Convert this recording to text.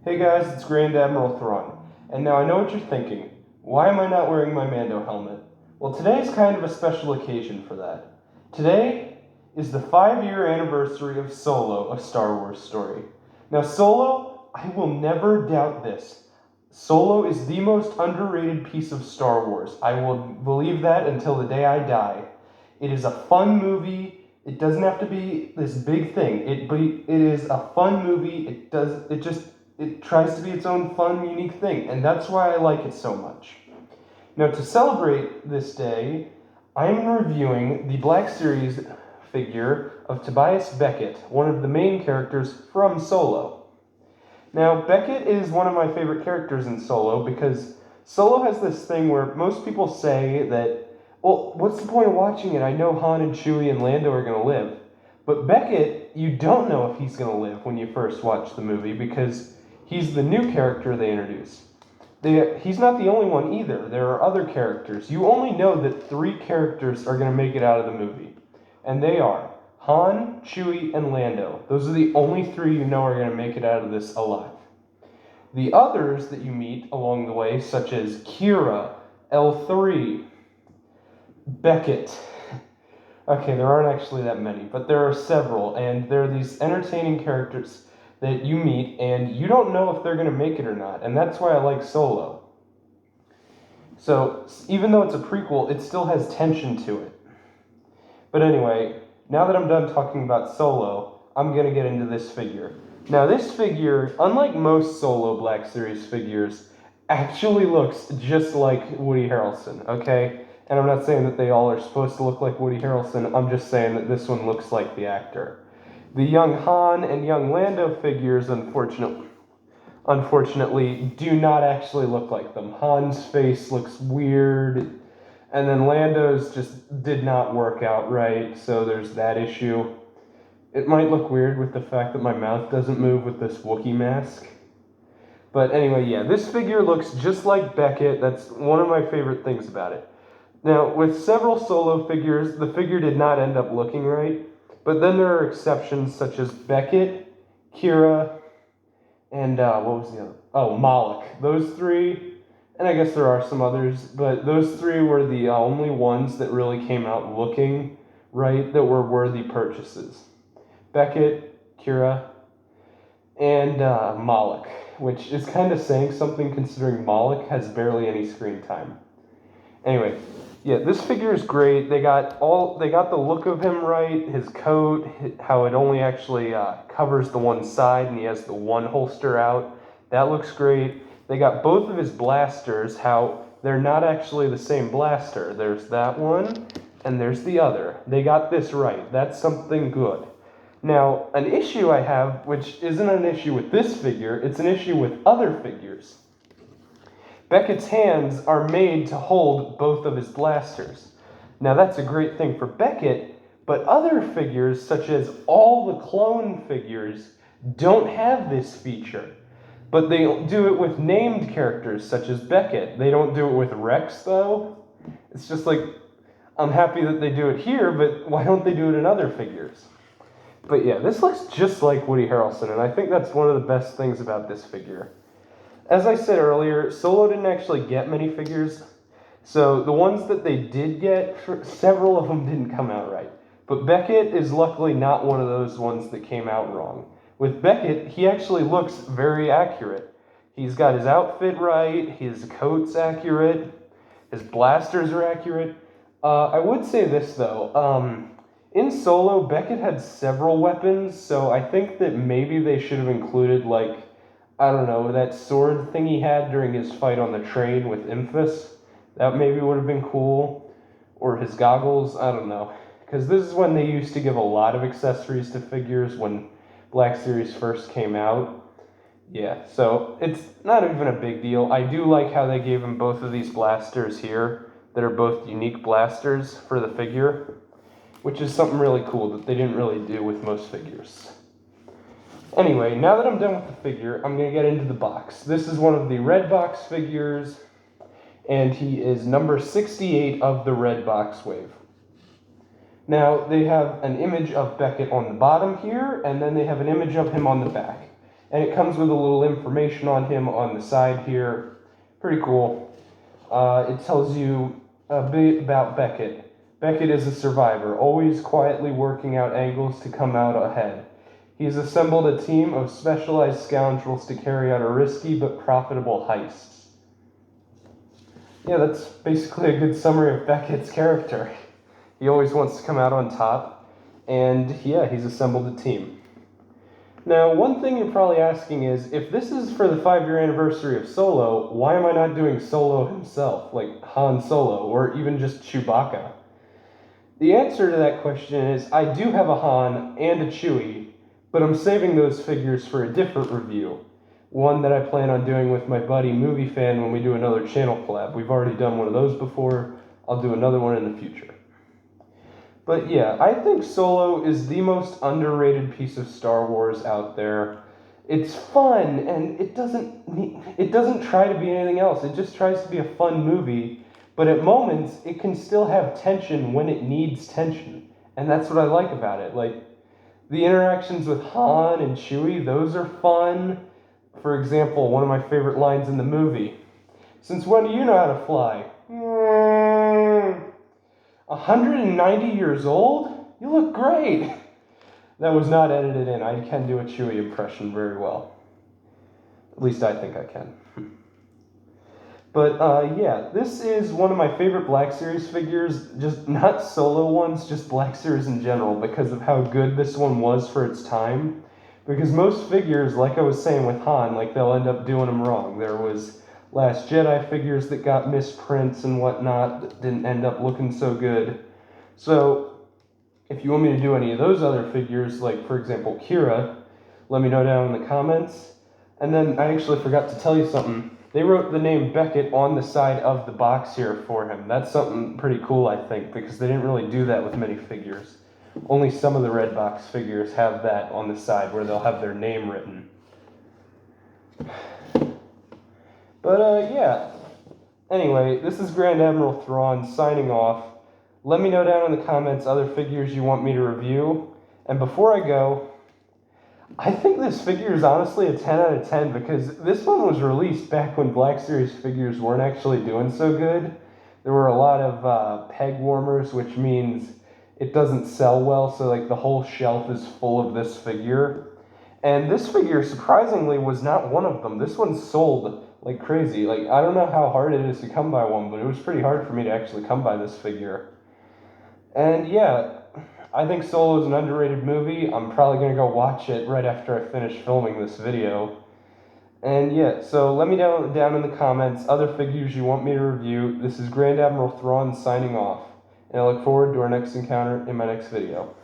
Hey guys, it's Grand Admiral Thrawn. And now I know what you're thinking. Why am I not wearing my Mando helmet? Well, today is kind of a special occasion for that. Today is the 5-year anniversary of Solo, a Star Wars story. Now, Solo, I will never doubt this. Solo is the most underrated piece of Star Wars. I will believe that until the day I die. It is a fun movie. It doesn't have to be this big thing. It is a fun movie. It tries to be its own fun, unique thing, and that's why I like it so much. Now, to celebrate this day, I'm reviewing the Black Series figure of Tobias Beckett, one of the main characters from Solo. Now, Beckett is one of my favorite characters in Solo because Solo has this thing where most people say that, well, what's the point of watching it? I know Han and Chewie and Lando are going to live. But Beckett, you don't know if he's going to live when you first watch the movie because he's the new character they introduce. He's not the only one either. There are other characters. You only know that 3 characters are going to make it out of the movie. And they are Han, Chewie, and Lando. Those are the only 3 you know are going to make it out of this alive. The others that you meet along the way, such as Kira, L3, Beckett. Okay, there aren't actually that many, but there are several, and there are these entertaining characters that you meet, and you don't know if they're going to make it or not, and that's why I like Solo. So, even though it's a prequel, it still has tension to it. But anyway, now that I'm done talking about Solo, I'm going to get into this figure. Now, this figure, unlike most Solo Black Series figures, actually looks just like Woody Harrelson, okay? And I'm not saying that they all are supposed to look like Woody Harrelson, I'm just saying that this one looks like the actor. The young Han and young Lando figures, unfortunately, do not actually look like them. Han's face looks weird, and then Lando's just did not work out right, so there's that issue. It might look weird with the fact that my mouth doesn't move with this Wookiee mask. But anyway, yeah, this figure looks just like Beckett. That's one of my favorite things about it. Now, with several Solo figures, the figure did not end up looking right, but then there are exceptions such as Beckett, Kira, and what was the other? Oh, Moloch. Those 3, and I guess there are some others, but those 3 were the only ones that really came out looking right that were worthy purchases. Beckett, Kira, and Moloch, which is kind of saying something considering Moloch has barely any screen time. Anyway, yeah, this figure is great. They got the look of him right, his coat, how it only actually covers the one side and he has the one holster out. That looks great. They got both of his blasters, how they're not actually the same blaster. There's that one and there's the other. They got this right. That's something good. Now, an issue I have, which isn't an issue with this figure, it's an issue with other figures. Beckett's hands are made to hold both of his blasters. Now that's a great thing for Beckett, but other figures, such as all the clone figures, don't have this feature. But they do it with named characters, such as Beckett. They don't do it with Rex, though. It's just like, I'm happy that they do it here, but why don't they do it in other figures? But yeah, this looks just like Woody Harrelson, and I think that's one of the best things about this figure. As I said earlier, Solo didn't actually get many figures, so the ones that they did get, several of them didn't come out right. But Beckett is luckily not one of those ones that came out wrong. With Beckett, he actually looks very accurate. He's got his outfit right, his coat's accurate, his blasters are accurate. I would say this though, in Solo, Beckett had several weapons, so I think that maybe they should have included, like, I don't know, that sword thing he had during his fight on the train with Imphis. That maybe would have been cool. Or his goggles, I don't know. Because this is when they used to give a lot of accessories to figures when Black Series first came out. Yeah, so it's not even a big deal. I do like how they gave him both of these blasters here that are both unique blasters for the figure, which is something really cool that they didn't really do with most figures. Anyway, now that I'm done with the figure, I'm going to get into the box. This is one of the red box figures, and he is number 68 of the red box wave. Now, they have an image of Beckett on the bottom here, and then they have an image of him on the back. And it comes with a little information on him on the side here. Pretty cool. It tells you a bit about Beckett. Beckett is a survivor, always quietly working out angles to come out ahead. He's assembled a team of specialized scoundrels to carry out a risky but profitable heists. Yeah, that's basically a good summary of Beckett's character. He always wants to come out on top, and yeah, he's assembled a team. Now, one thing you're probably asking is, if this is for the 5-year anniversary of Solo, why am I not doing Solo himself, like Han Solo, or even just Chewbacca? The answer to that question is, I do have a Han and a Chewie, but I'm saving those figures for a different review. One that I plan on doing with my buddy Movie Fan when we do another channel collab. We've already done one of those before. I'll do another one in the future. But yeah, I think Solo is the most underrated piece of Star Wars out there. It's fun, and it doesn't try to be anything else. It just tries to be a fun movie, but at moments it can still have tension when it needs tension. And that's what I like about it. Like, the interactions with Han and Chewie, those are fun. For example, one of my favorite lines in the movie, "Since when do you know how to fly?" 190 years old? You look great. That was not edited in. I can do a Chewie impression very well. At least I think I can. But yeah, this is one of my favorite Black Series figures, just not Solo ones, just Black Series in general, because of how good this one was for its time. Because most figures, like I was saying with Han, like they'll end up doing them wrong. There was Last Jedi figures that got misprints and whatnot that didn't end up looking so good. So if you want me to do any of those other figures, like for example Kira, let me know down in the comments. And then I actually forgot to tell you something. They wrote the name Beckett on the side of the box here for him. That's something pretty cool, I think, because they didn't really do that with many figures. Only some of the red box figures have that on the side where they'll have their name written. But yeah. Anyway, this is Grand Admiral Thrawn signing off. Let me know down in the comments other figures you want me to review. And before I go, I think this figure is honestly a 10 out of 10 because this one was released back when Black Series figures weren't actually doing so good. There were a lot of peg warmers, which means it doesn't sell well, so like the whole shelf is full of this figure. And this figure, surprisingly, was not one of them. This one sold like crazy. Like, I don't know how hard it is to come by one, but it was pretty hard for me to actually come by this figure. And yeah, I think Solo is an underrated movie. I'm probably going to go watch it right after I finish filming this video. And yeah, so let me know down in the comments other figures you want me to review. This is Grand Admiral Thrawn signing off. And I look forward to our next encounter in my next video.